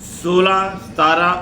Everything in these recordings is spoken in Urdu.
16, 17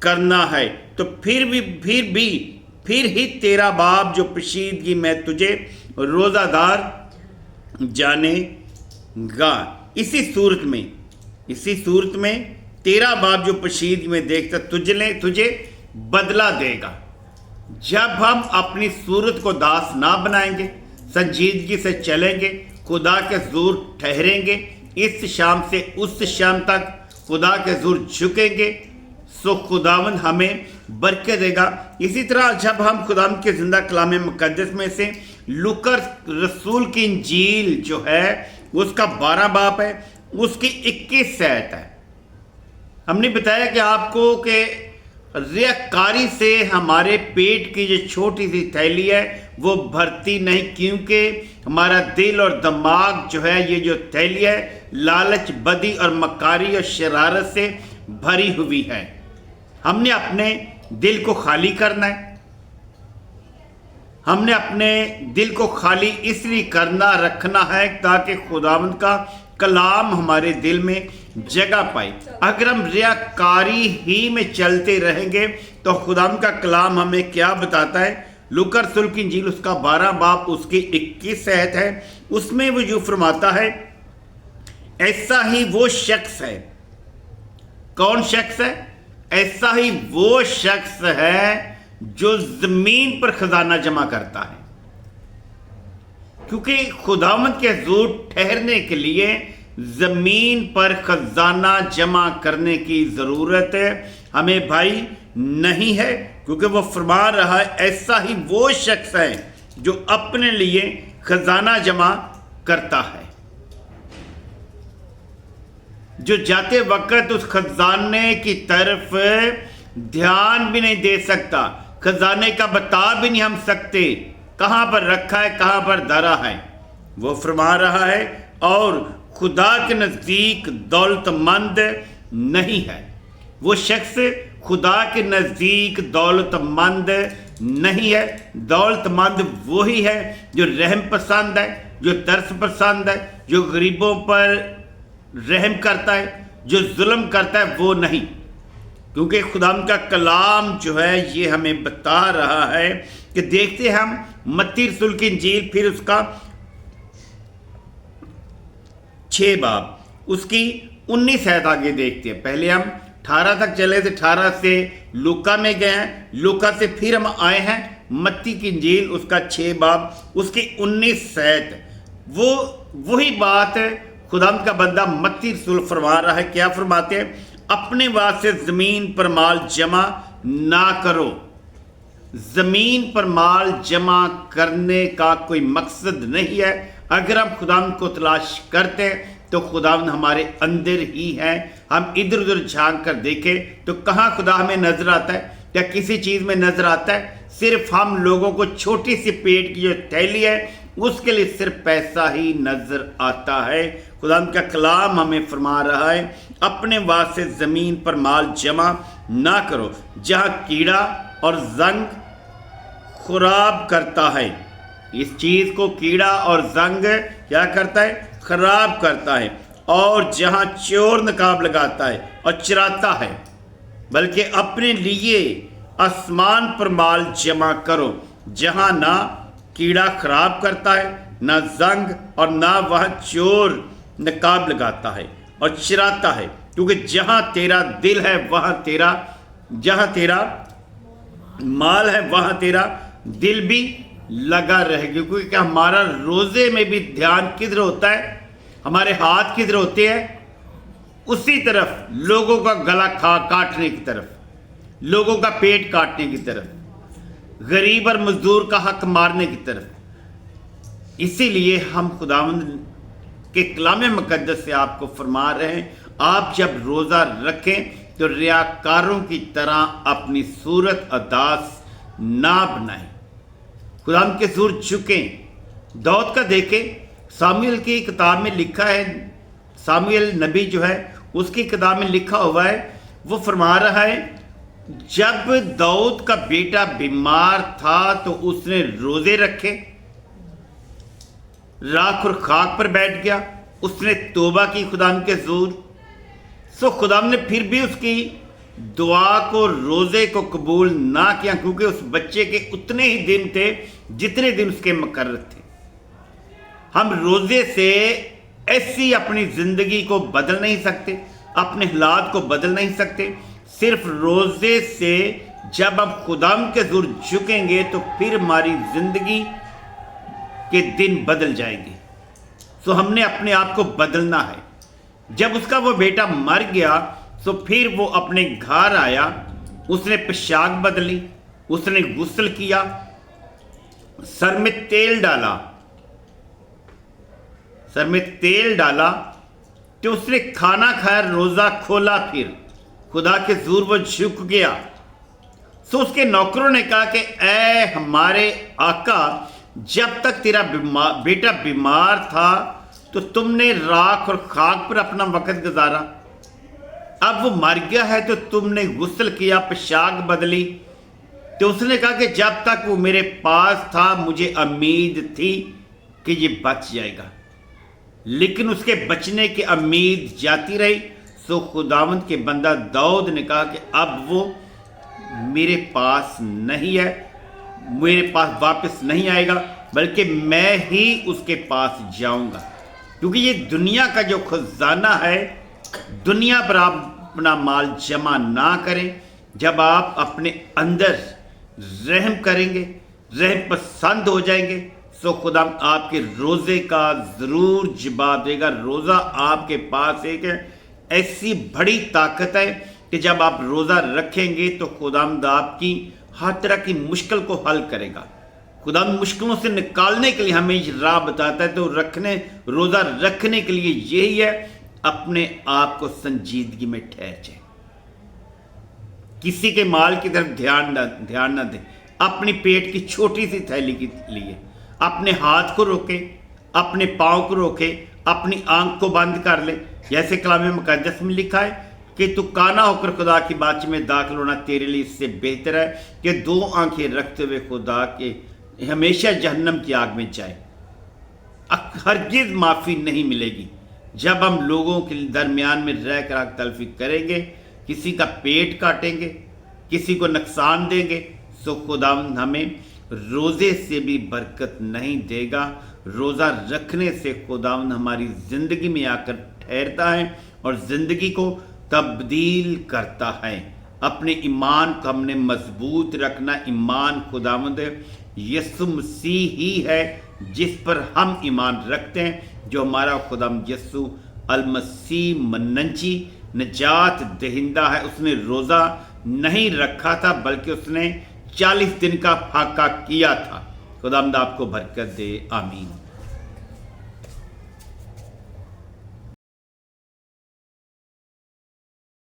کرنا ہے تو پھر ہی تیرا باپ جو پوشیدگی میں تجھے روزہ دار جانے گا۔ اسی صورت میں تیرا باپ جو پوشیدگی میں دیکھتا تجھے بدلہ دے گا۔ جب ہم اپنی صورت کو داس نہ بنائیں گے، سنجیدگی سے چلیں گے، خدا کے حضور ٹھہریں گے، اس شام سے اس شام تک خدا کے حضور جھکیں گے، سو خداوند ہمیں برکت دے گا۔ اسی طرح جب ہم خداوند کے زندہ کلام مقدس میں سے لوکا رسول کی انجیل جو ہے اس کا 12 باب ہے، اس کی 21 آیت ہے۔ ہم نے بتایا کہ آپ کو کہ ریاکاری سے ہمارے پیٹ کی جو چھوٹی سی تھیلی ہے وہ بھرتی نہیں، کیونکہ ہمارا دل اور دماغ جو ہے یہ جو تھیلی ہے لالچ، بدی اور مکاری اور شرارت سے بھری ہوئی ہے۔ ہم نے اپنے دل کو خالی کرنا ہے۔ ہم نے اپنے دل کو خالی اس لیے رکھنا ہے تاکہ خداوند کا کلام ہمارے دل میں جگہ پائے۔ اگر ہم ریاکاری ہی میں چلتے رہیں گے تو خداوند کا کلام ہمیں کیا بتاتا ہے؟ لوکا رسول کی انجیل اس کا 12 باب اس کی 21 آیت ہے، اس میں وہ جو فرماتا ہے ایسا ہی وہ شخص ہے۔ کون شخص ہے؟ ایسا ہی وہ شخص ہے جو زمین پر خزانہ جمع کرتا ہے، کیونکہ خداوند کے حضور ٹھہرنے کے لیے زمین پر خزانہ جمع کرنے کی ضرورت ہمیں بھائی نہیں ہے، کیونکہ وہ فرما رہا ہے ایسا ہی وہ شخص ہے جو اپنے لیے خزانہ جمع کرتا ہے، جو جاتے وقت اس خزانے کی طرف دھیان بھی نہیں دے سکتا، خزانے کا بتا بھی نہیں ہم سکتے کہاں پر رکھا ہے، کہاں پر دھرا ہے۔ وہ فرما رہا ہے اور خدا کے نزدیک دولت مند نہیں ہے۔ وہ شخص خدا کے نزدیک دولت مند نہیں ہے۔ دولت مند وہی ہے جو رحم پسند ہے، جو ترس پسند ہے، جو غریبوں پر رحم کرتا ہے، جو ظلم کرتا ہے، وہ نہیں۔ کیونکہ خدا کا کلام جو ہے یہ ہمیں بتا رہا ہے کہ دیکھتے ہم متی رسول کی انجیل پھر اس کا 6 باب اس کی 19 آیت آگے دیکھتے ہیں۔ پہلے ہم 18 تک چلے تھے، 18 سے لوکا میں گئے ہیں، لوکا سے پھر ہم آئے ہیں متی کی انجیل اس کا 6 باب اس کی 19 آیت۔ وہی بات خدا کا بندہ متی رسول فرما رہا ہے۔ کیا فرماتے ہیں؟ اپنے واسطے زمین پر مال جمع نہ کرو۔ زمین پر مال جمع کرنے کا کوئی مقصد نہیں ہے۔ اگر ہم خداوند کو تلاش کرتے تو خداوند ہمارے اندر ہی ہے۔ ہم ادھر ادھر جھانک کر دیکھیں تو کہاں خدا ہمیں نظر آتا ہے یا کسی چیز میں نظر آتا ہے؟ صرف ہم لوگوں کو چھوٹی سی پیٹ کی جو تھیلی ہے اس کے لیے صرف پیسہ ہی نظر آتا ہے۔ خداوند کا کلام ہمیں فرما رہا ہے اپنے واسطے زمین پر مال جمع نہ کرو جہاں کیڑا اور زنگ خراب کرتا ہے۔ اس چیز کو کیڑا اور زنگ کیا کرتا ہے؟ خراب کرتا ہے۔ اور جہاں چور نقاب لگاتا ہے اور چراتا ہے، بلکہ اپنے لیے آسمان پر مال جمع کرو جہاں نہ کیڑا خراب کرتا ہے، نہ زنگ، اور نہ وہاں چور نقاب لگاتا ہے اور چراتا ہے، کیونکہ جہاں تیرا دل ہے وہاں جہاں تیرا مال ہے وہاں تیرا دل بھی لگا رہے گا۔ کیونکہ ہمارا روزے میں بھی دھیان کدھر ہوتا ہے؟ ہمارے ہاتھ کدھر ہوتے ہیں؟ اسی طرف، لوگوں کا گلا کاٹنے کی طرف، لوگوں کا پیٹ کاٹنے کی طرف، غریب اور مزدور کا حق مارنے کی طرف۔ اسی لیے ہم خداوند کے کلام مقدس سے آپ کو فرما رہے ہیں آپ جب روزہ رکھیں تو ریاکاروں کی طرح اپنی صورت اداس نہ بنائیں، خداوند کے حضور جھکیں۔ داؤد کا دیکھیں، ساموئیل کی کتاب میں لکھا ہے، ساموئیل نبی جو ہے اس کی کتاب میں لکھا ہوا ہے، وہ فرما رہا ہے جب داؤد کا بیٹا بیمار تھا تو اس نے روزے رکھے، راکھ اور خاک پر بیٹھ گیا، اس نے توبہ کی خداوند کے حضور، سو خداوند نے پھر بھی اس کی دعا کو روزے کو قبول نہ کیا، کیونکہ اس بچے کے اتنے ہی دن تھے جتنے دن اس کے مقرر تھے۔ ہم روزے سے ایسی اپنی زندگی کو بدل نہیں سکتے، اپنے حالات کو بدل نہیں سکتے۔ صرف روزے سے جب ہم خدا کے حضور جھکیں گے تو پھر ہماری زندگی کے دن بدل جائیں گے۔ سو ہم نے اپنے آپ کو بدلنا ہے۔ جب اس کا وہ بیٹا مر گیا تو پھر وہ اپنے گھر آیا، اس نے پوشاک بدلی، اس نے غسل کیا، سر میں تیل ڈالا تو اس نے کھانا کھایا، روزہ کھولا، پھر خدا کے حضور وہ جھک گیا۔ سو اس کے نوکروں نے کہا کہ اے ہمارے آقا، جب تک تیرا بیٹا بیمار تھا تو تم نے راکھ اور خاک پر اپنا وقت گزارا، اب وہ مر گیا ہے تو تم نے غسل کیا، پوشاک بدلی۔ تو اس نے کہا کہ جب تک وہ میرے پاس تھا مجھے امید تھی کہ یہ بچ جائے گا، لیکن اس کے بچنے کی امید جاتی رہی۔ سو خداوند کے بندہ داؤد نے کہا کہ اب وہ میرے پاس نہیں ہے، میرے پاس واپس نہیں آئے گا، بلکہ میں ہی اس کے پاس جاؤں گا، کیونکہ یہ دنیا کا جو خزانہ ہے، دنیا پر آپ اپنا مال جمع نہ کریں۔ جب آپ اپنے اندر رحم کریں گے، رحم پسند ہو جائیں گے، سو خدا آپ کے روزے کا ضرور جواب دے گا۔ روزہ آپ کے پاس ایک ایسی بڑی طاقت ہے کہ جب آپ روزہ رکھیں گے تو خداوند آپ کی ہر طرح کی مشکل کو حل کرے گا۔ خداوند مشکلوں سے نکالنے کے لیے ہمیں راہ بتاتا ہے، تو روزہ رکھنے کے لیے یہی ہے، اپنے آپ کو سنجیدگی میں ٹھہر جائیں، کسی کے مال کی طرف دھیان نہ دیں، اپنی پیٹ کی چھوٹی سی تھیلی کے لیے اپنے ہاتھ کو روکے، اپنے پاؤں کو روکے، اپنی آنکھ کو بند کر لے۔ جیسے کلام مقدس میں لکھا ہے کہ تو کانا ہو کر خدا کی بادشاہی میں داخل ہونا تیرے لیے اس سے بہتر ہے کہ دو آنکھیں رکھتے ہوئے خدا کے ہمیشہ جہنم کی آگ میں جائے۔ ہرگز معافی نہیں ملے گی جب ہم لوگوں کے درمیان میں رہ کر حق تلفی کریں گے، کسی کا پیٹ کاٹیں گے، کسی کو نقصان دیں گے، سو خداوند ہمیں روزے سے بھی برکت نہیں دے گا۔ روزہ رکھنے سے خداوند ہماری زندگی میں آ کر ٹھہرتا ہے اور زندگی کو تبدیل کرتا ہے۔ اپنے ایمان کو ہم نے مضبوط رکھنا۔ ایمان خداوند یسوع مسیح ہی ہے جس پر ہم ایمان رکھتے ہیں، جو ہمارا خداوند یسوع المسیح منجی نجات دہندہ ہے۔ اس نے روزہ نہیں رکھا تھا بلکہ اس نے 40 دن کا فاقہ کیا تھا۔ خداوند آپ کو برکت دے، آمین۔